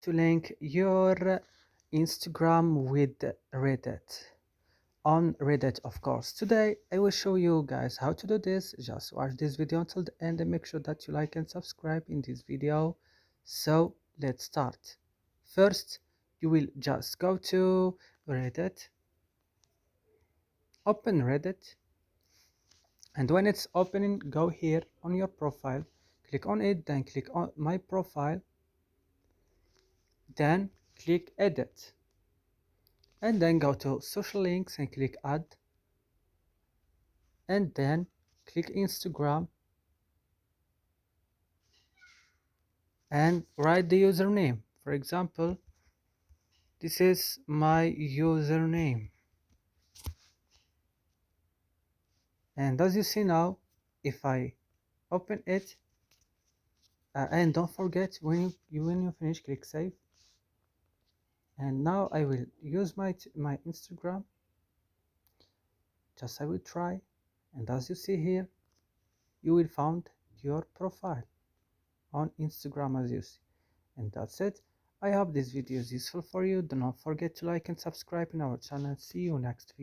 to link your Instagram with Reddit on Reddit, of course. Today I will show you guys how to do this. Just watch this video until the end and make sure that you like and subscribe in this video. So let's start. First, you will just go to Reddit, open Reddit, and when it's opening, go here on your profile, click on it, then click on my profile, then click edit, and then go to social links and click add, and then click Instagram and write the username. For example, this is my username, and as you see now, if I open it, and don't forget, when you finish, click save. And now I will use my Instagram. Just I will try, and as you see here, you will find your profile on Instagram as you see. And that's it. I hope this video is useful for you. Do not forget to like and subscribe in our channel. See you next video.